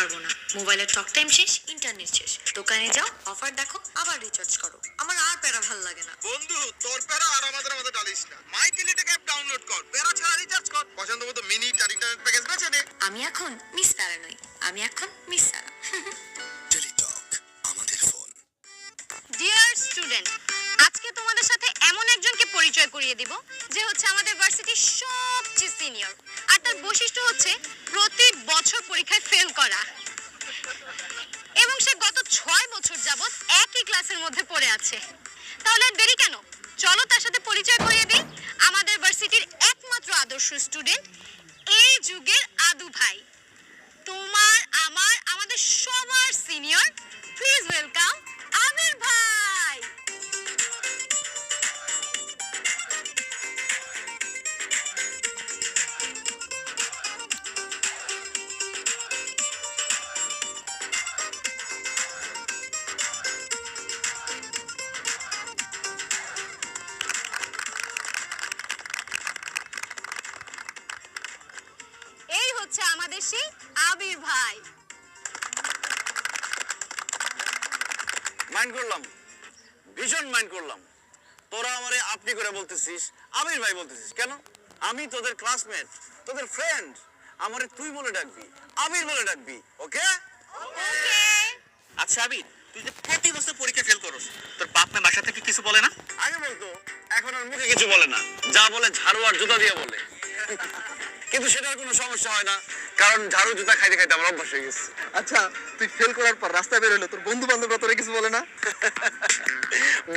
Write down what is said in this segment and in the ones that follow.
পারবো না। মোবাইলের টক টাইম শেষ, ইন্টারনেট শেষ। দোকানে যাও, অফার দেখো, আবার রিচার্জ করো। আমার আর প্যারা ভাল লাগে না। বন্ধু, তোর প্যারা আর আমাদের মধ্যে ডালিস না। মাই টেলিটক অ্যাপ ডাউনলোড কর, প্যারা ছাড়া রিচার্জ কর, পছন্দ মতো মিনিট আর ইন্টারনেট প্যাকেজ বেছে নে। আমি এখন মিস প্যারা নই, আমি এখন মিস সারা। টেলিটক, আমাদের ফোন। ডিয়ার স্টুডেন্ট, আজকে তোমাদের সাথে এমন একজনকে পরিচয় করিয়ে দিব যে হচ্ছে আমাদের ভার্সিটির সবচেয়ে সিনিয়র, আর তার বৈশিষ্ট্য হচ্ছে প্রতি বছর পরীক্ষায় ফেল করা, এবং সে গত 6 বছর যাবত একই ক্লাসের মধ্যে পড়ে আছে। তাহলে আর দেরি কেন, চলো তার সাথে পরিচয় করিয়ে দিই। আমাদের ভার্সিটির একমাত্র আদর্শ স্টুডেন্ট, এই যুগের আদু ভাই, তোমার আমার আমাদের সবার সিনিয়র। প্লিজ ওয়েলকাম আমির ভাই। এই হচ্ছে আমাদের সেই আবির ভাই। মাইন্ড করলাম, ভীষণ মাইন্ড করলাম। তোরা আমারে আপনি করে বলতেছিস, আমির ভাই বলতেছিস কেন? আমি তোদের ক্লাসমেট, তোদের ফ্রেন্ড। আমারে তুই বলে ডাকবি, আমির বলে ডাকবি, ওকে? ওকে। আচ্ছা আবির, তুই যে প্রতি বছর পরীক্ষা ফেল করস, তোর বাপ মা বাসা থেকে কিছু বলে না? আগে বলতো, এখন আর মুখে কিছু বলে না, যা বলে ঝাড়ু আর জুতা দিয়ে বলে। কিন্তু সেটার কোনো সমস্যা হয় না, কারণ ঝাড়ু জুতা খাইতে খাইতে আমার অভ্যাস হয়ে গেছে। আচ্ছা, তুই ফেল করার পর রাস্তায় বের হলো, তোর বন্ধু বান্ধবরা তোরে কিছু বলে না?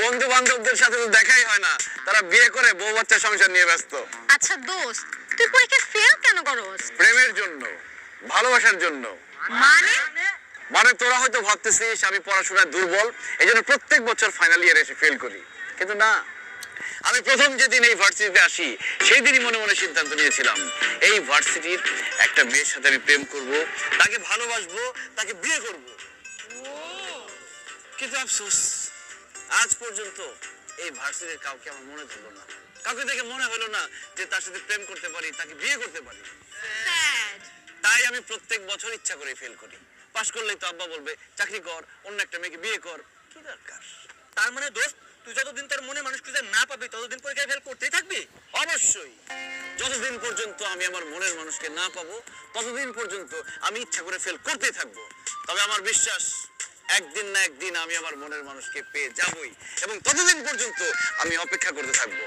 বন্ধু বান্ধবদের সাথে তো দেখাই হয় না, তারা বিয়ে করে বউ বাচ্চা সংসার নিয়ে ব্যস্ত। আচ্ছা দোস্ত, তুই পরীক্ষায় ফেল কেন করস? প্রেমের জন্য, ভালোবাসার জন্য। মানে মানে তোরা হয়তো ভাবতেছিস আমি পড়াশোনায় দুর্বল, এই জন্য প্রত্যেক বছর ফাইনাল ইয়ারে এসে ফেল করি, কিন্তু না। আমি প্রথম যেদিন এই ভার্সিটিতে আসি সেই দিনই মনে মনে সিদ্ধান্ত নিয়েছিলাম এই ভার্সিটির একটা মেয়ের সাথে আমি প্রেম করব, তাকে ভালোবাসবো, তাকে বিয়ে করব। কিন্তু আফসোস, আজ পর্যন্ত এই ভার্সিটির কাউকে আমার মনে ধরলো না, কাউকে দেখে মনে হলো না যে তার সাথে প্রেম করতে পারি, তাকে বিয়ে করতে পারি। স্যাড। তাই আমি প্রত্যেক বছর ইচ্ছা করে ফেল করি। পাশ করলেই তো আব্বা বলবে চাকরি কর, অন্য একটা মেয়েকে বিয়ে কর, কি দরকার? তার মানে দোস্ত, তুই যতদিন তোর মনে মানুষ খুঁজে না পাবি ততদিন পরীক্ষায় ফেল করতেই থাকবি? অবশ্যই, যতদিন পর্যন্ত আমি আমার মনের মানুষকে না পাবো ততদিন পর্যন্ত আমি ইচ্ছা করে ফেল করতেই থাকবো। তবে আমার বিশ্বাস একদিন না একদিন আমি আমার মনের মানুষকে পেয়ে যাবই, এবং ততদিন পর্যন্ত আমি অপেক্ষা করতে থাকবো।